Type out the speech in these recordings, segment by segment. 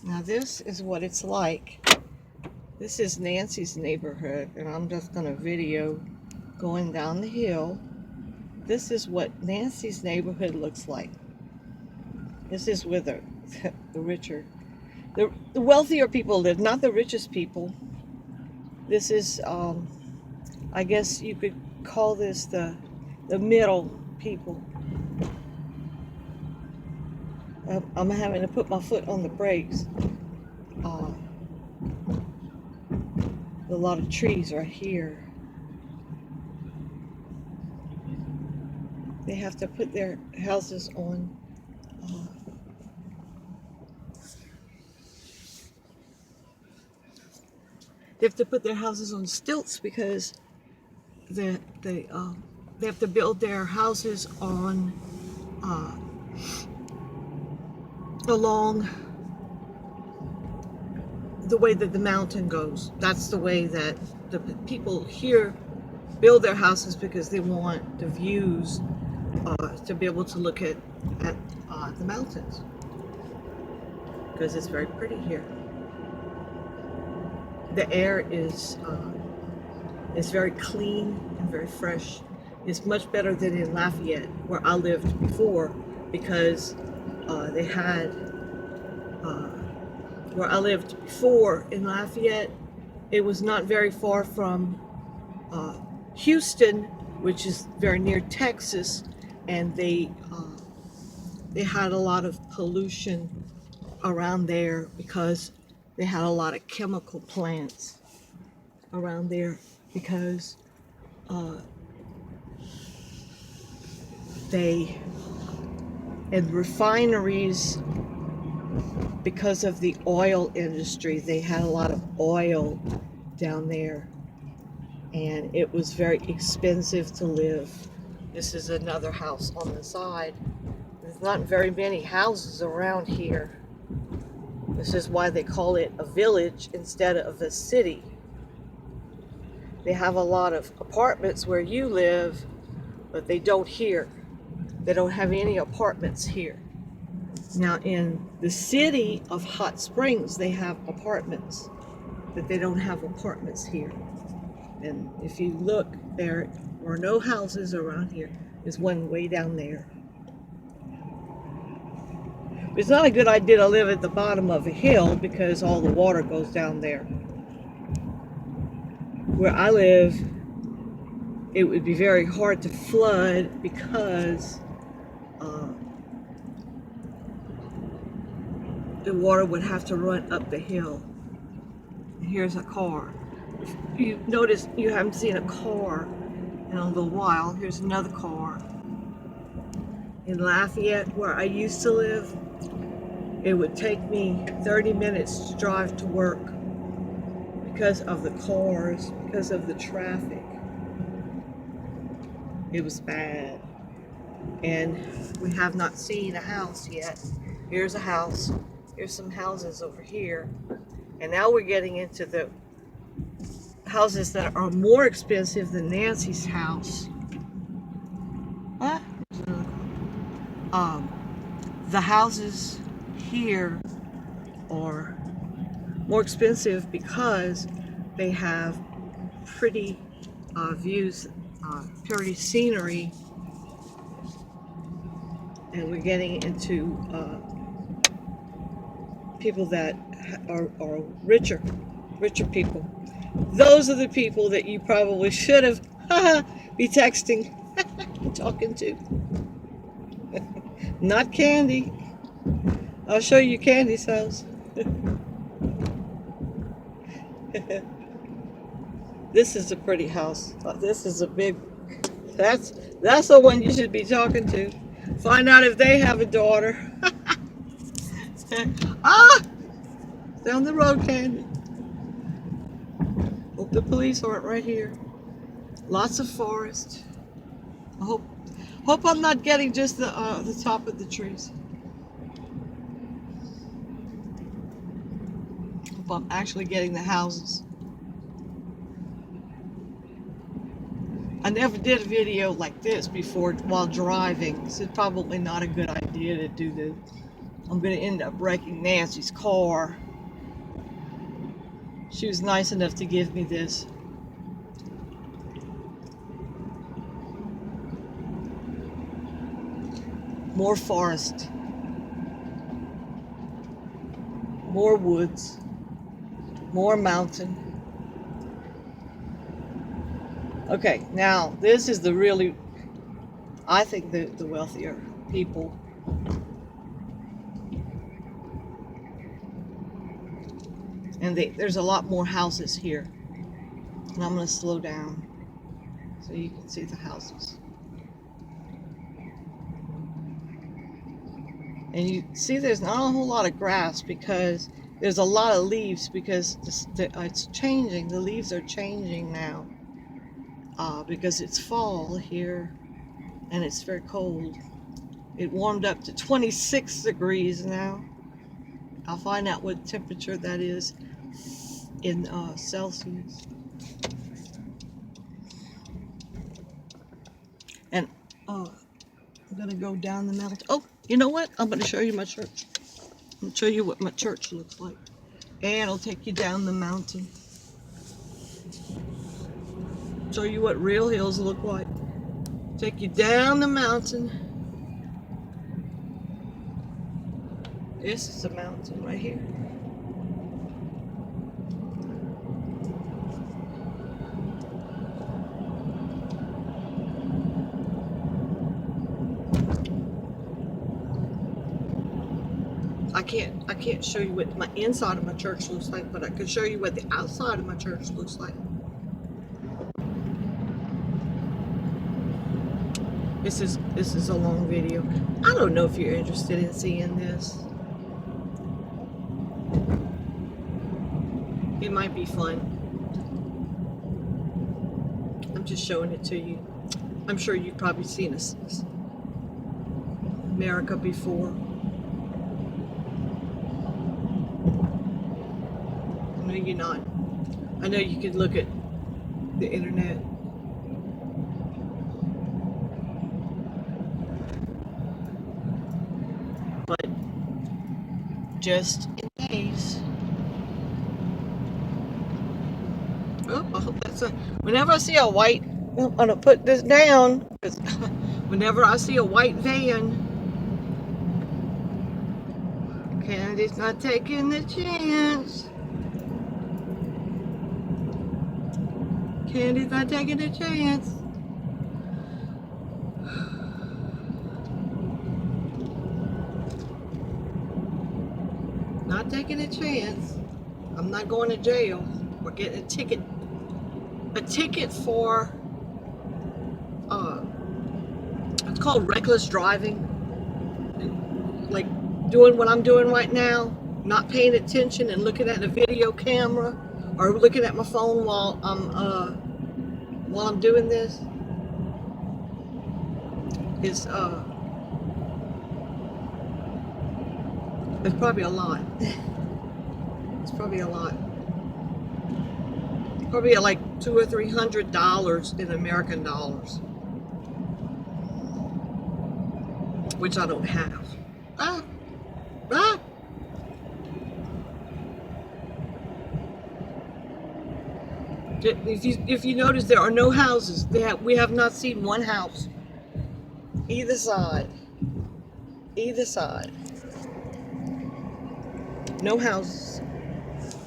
Now this is what it's like. This is Nancy's neighborhood, and I'm just gonna video going down the hill. This is what Nancy's neighborhood looks like. This is where the richer, the wealthier people live, not the richest people. This is, I guess you could call this the middle people. I'm having to put my foot on the brakes. Uh, a lot of trees right here. They have to put their houses on. They have to put their houses on stilts because they have to build their houses on along the way that the mountain goes. That's the way that the people here build their houses, because they want the views to be able to look at the mountains, because it's very pretty here. The air is very clean and very fresh. It's much better than in Lafayette, where I lived before, because they had where I lived before in Lafayette, it was not very far from Houston, which is very near Texas, and they had a lot of pollution around there because they had a lot of chemical plants around there, because they and refineries, because of the oil industry, they had a lot of oil down there, and it was very expensive to live. This is another house on the side. There's not very many houses around here. This is why they call it a village instead of a city. They have a lot of apartments where you live, but they don't here. They don't have any apartments here. Now in the city of Hot Springs, they have apartments, but they don't have apartments here. And if you look, there are no houses around here. There's one way down there. It's not a good idea to live at the bottom of a hill, because all the water goes down there. Where I live, it would be very hard to flood, because the water would have to run up the hill. Here's a car. If you notice, you haven't seen a car in a little while. Here's another car. In Lafayette, where I used to live, it would take me 30 minutes to drive to work because of the cars, because of the traffic. It was bad. And we have not seen a house yet. Here's a house. Here's some houses over here. And now we're getting into the houses that are more expensive than Nancy's house. Huh? The houses here are more expensive because they have pretty views, pretty scenery, and we're getting into people that are richer people. Those are the people that you probably should have be texting, talking to. Not Candy. I'll show you Candy's house. This is a pretty house. This is a big. That's the one you should be talking to. Find out if they have a daughter. Ah! Down the road, Candy. Hope the police aren't right here. Lots of forest. I hope I'm not getting just the top of the trees. Hope I'm actually getting the houses. I never did a video like this before while driving, so it's probably not a good idea to do this. I'm going to end up wrecking Nancy's car. She was nice enough to give me this. More forest. More woods. More mountain. Okay, now this is the really, I think the wealthier people. And there's a lot more houses here. And I'm going to slow down so you can see the houses. And you see there's not a whole lot of grass because there's a lot of leaves because it's changing. The leaves are changing now because it's fall here and it's very cold. It warmed up to 26 degrees now. I'll find out what temperature that is in Celsius. And I'm going to go down the mountain. Oh, you know what? I'm going to show you my church. I'm going to show you what my church looks like. And I'll take you down the mountain. Show you what real hills look like. Take you down the mountain. This is a mountain right here. I can't show you what my inside of my church looks like, but I can show you what the outside of my church looks like. This is a long video. I don't know if you're interested in seeing this. It might be fun. I'm just showing it to you. I'm sure you've probably seen America before. No, you're not. I know you could look at the internet. But just in case. Oh, I hope that's a. Whenever I see a white, I'm gonna put this down because whenever I see a white van, Candy's not taking the chance. Candy's not taking a chance. Not taking a chance. I'm not going to jail or getting a ticket. A ticket for, it's called reckless driving. Like doing what I'm doing right now, not paying attention and looking at the video camera or looking at my phone while I'm doing this is it's probably a lot. It's probably a lot. Probably like $200 or $300 in American dollars, which I don't have. If you notice, there are no houses. We have not seen one house. Either side. Either side. No houses.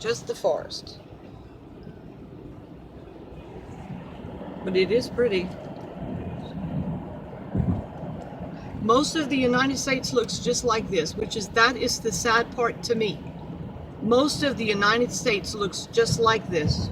Just the forest. But it is pretty. Most of the United States looks just like this, that is the sad part to me. Most of the United States looks just like this.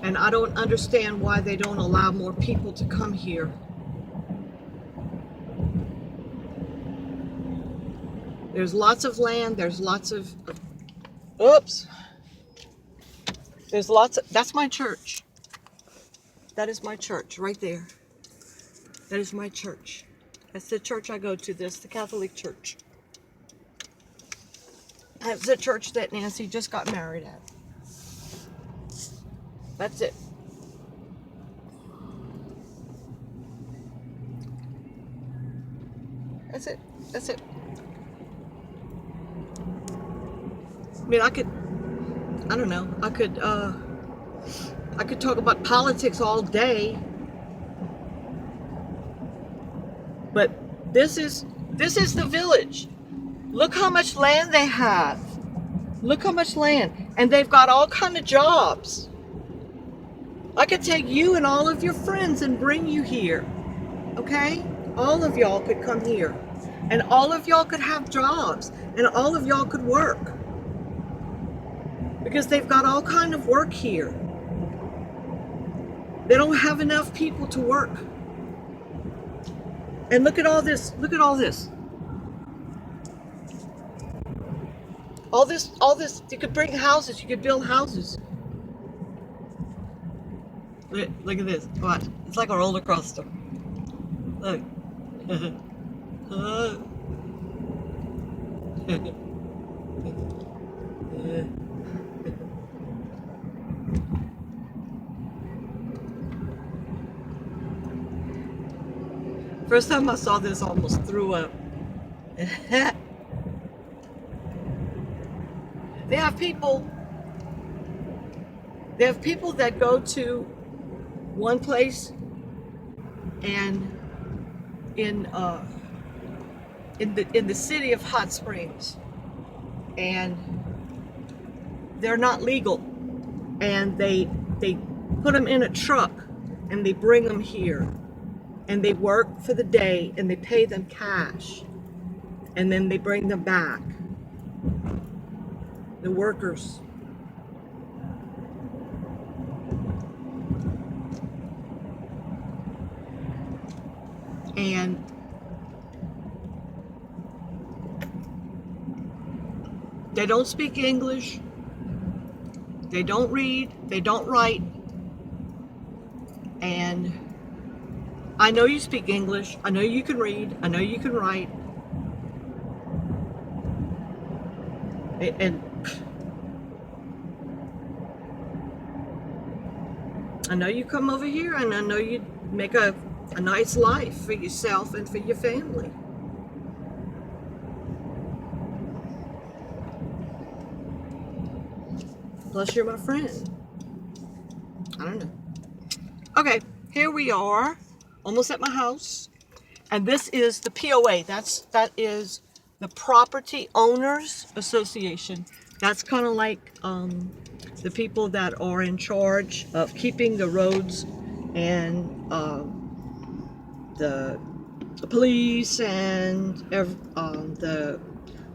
And I don't understand why they don't allow more people to come here. There's lots of land, there's lots of, oops. There's lots of, that's my church. That is my church right there. That is my church. That's the church I go to, the Catholic Church. That's the church that Nancy just got married at. That's it. That's it. That's it. I mean, I don't know, I could talk about politics all day, but this is the village. Look how much land they have. Look how much land. And they've got all kind of jobs. I could take you and all of your friends and bring you here. Okay? All of y'all could come here. And all of y'all could have jobs. And all of y'all could work. Because they've got all kind of work here. They don't have enough people to work. And look at all this. Look at all this. All this. You could bring houses. You could build houses. Look at this. Watch. It's like a roller coaster. Look. First time I saw this, I almost threw up. They have people that go to one place and in the city of Hot Springs, and they're not legal, and they put them in a truck and they bring them here, and they work for the day and they pay them cash, and then they bring them back. The workers. And they don't speak English. They don't read. They don't write. And I know you speak English. I know you can read. I know you can write. And I know you come over here, and I know you make a nice life for yourself and for your family. Plus, you're my friend. I don't know. Okay, here we are, almost at my house, and this is the POA. That is the Property Owners Association. That's kind of like the people that are in charge of keeping the roads and the police and the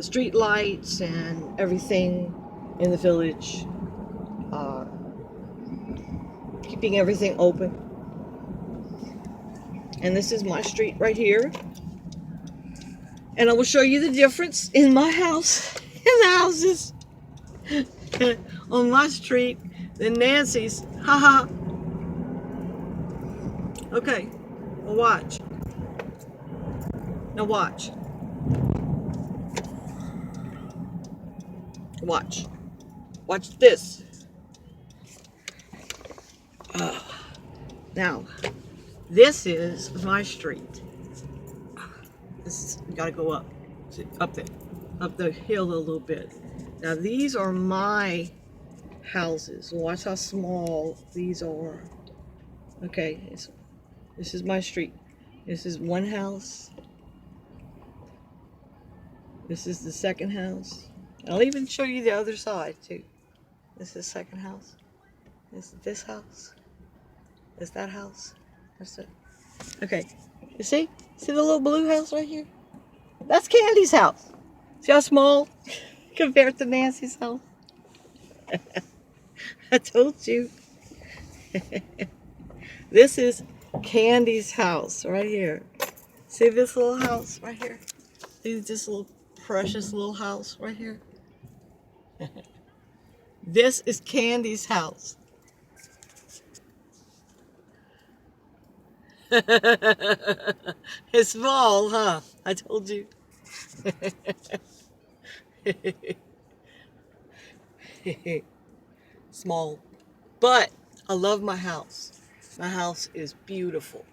street lights and everything in the village, keeping everything open. And this is my street right here. And I will show you the difference in my house, in the houses on my street than Nancy's. Haha. Okay, well, watch. Now watch. Watch. Watch this. Now, this is my street. You gotta go up. Up the hill a little bit. Now these are my houses. Watch how small these are. Okay, this is my street. This is one house. This is the second house. I'll even show you the other side too. This is the second house. This is this house. This that house. That's it. Okay, you see? See the little blue house right here? That's Candy's house. See how small compared to Nancy's house? I told you. This is Candy's house right here. See this little house right here? See this little precious little house right here? This is Candy's house. It's small, huh? I told you. Small. But I love my house. My house is beautiful.